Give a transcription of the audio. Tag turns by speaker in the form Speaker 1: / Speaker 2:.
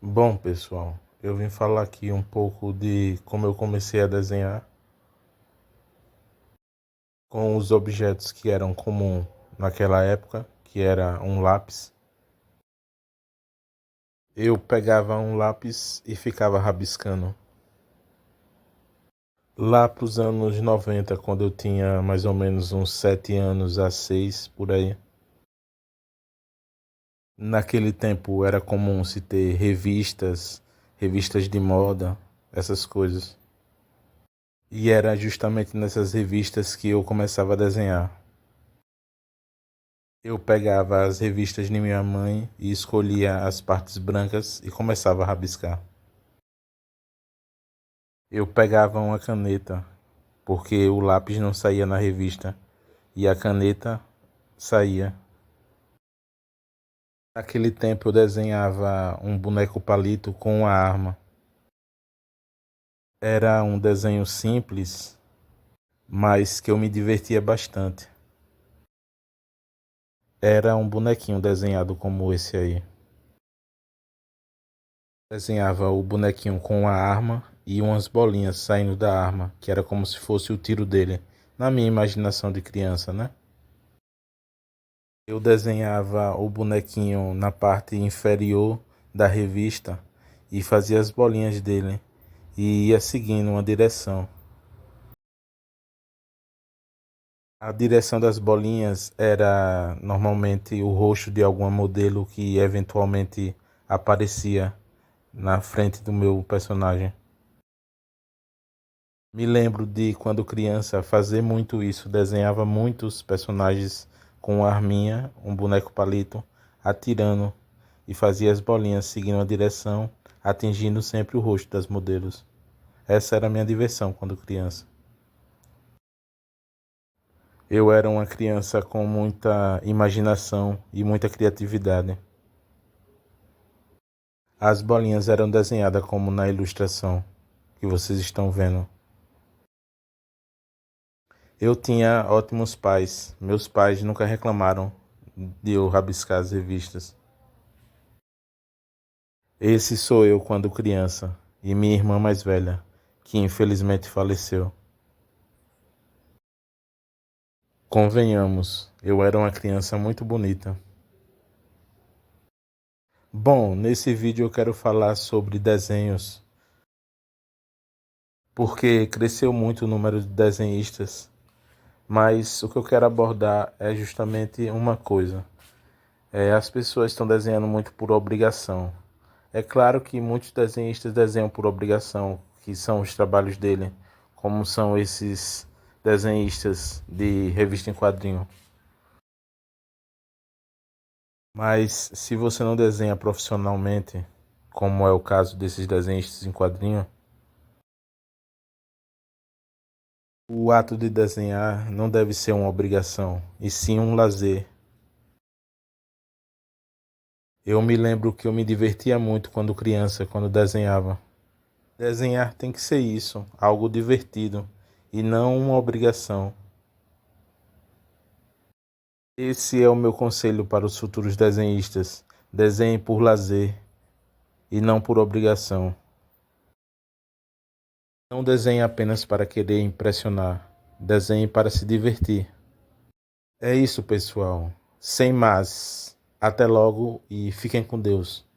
Speaker 1: Bom, pessoal, eu vim falar aqui um pouco de como eu comecei a desenhar com os objetos que eram comum naquela época, que era um lápis. Eu pegava um lápis e ficava rabiscando. Lá para os anos 90, quando eu tinha mais ou menos uns 7 anos a 6 por aí. Naquele tempo era comum se ter revistas de moda, essas coisas. E era justamente nessas revistas que eu começava a desenhar. Eu pegava as revistas de minha mãe e escolhia as partes brancas e começava a rabiscar. Eu pegava uma caneta, porque o lápis não saía na revista e a caneta saía. Naquele tempo eu desenhava um boneco palito com uma arma. Era um desenho simples, mas que eu me divertia bastante. Era um bonequinho desenhado como esse aí. Desenhava o bonequinho com a arma e umas bolinhas saindo da arma, que era como se fosse o tiro dele, na minha imaginação de criança, né? Eu desenhava o bonequinho na parte inferior da revista e fazia as bolinhas dele e ia seguindo uma direção. A direção das bolinhas era normalmente o rosto de algum modelo que eventualmente aparecia na frente do meu personagem. Me lembro de quando criança fazer muito isso, desenhava muitos personagens com uma arminha, um boneco palito, atirando e fazia as bolinhas seguindo a direção, atingindo sempre o rosto das modelos. Essa era a minha diversão quando criança. Eu era uma criança com muita imaginação e muita criatividade. As bolinhas eram desenhadas como na ilustração que vocês estão vendo. Eu tinha ótimos pais. Meus pais nunca reclamaram de eu rabiscar as revistas. Esse sou eu quando criança e minha irmã mais velha, que infelizmente faleceu. Convenhamos, eu era uma criança muito bonita. Bom, nesse vídeo eu quero falar sobre desenhos, porque cresceu muito o número de desenhistas, mas o que eu quero abordar é justamente uma coisa. As pessoas estão desenhando muito por obrigação. É claro que muitos desenhistas desenham por obrigação, que são os trabalhos dele, como são esses desenhistas de revista em quadrinho. Mas se você não desenha profissionalmente, como é o caso desses desenhistas em quadrinho, o ato de desenhar não deve ser uma obrigação, e sim um lazer. Eu me lembro que eu me divertia muito quando criança, quando desenhava. Desenhar tem que ser isso, algo divertido, e não uma obrigação. Esse é o meu conselho para os futuros desenhistas. Desenhe por lazer e não por obrigação. Não desenhe apenas para querer impressionar. Desenhe para se divertir. É isso, pessoal. Sem mais. Até logo e fiquem com Deus.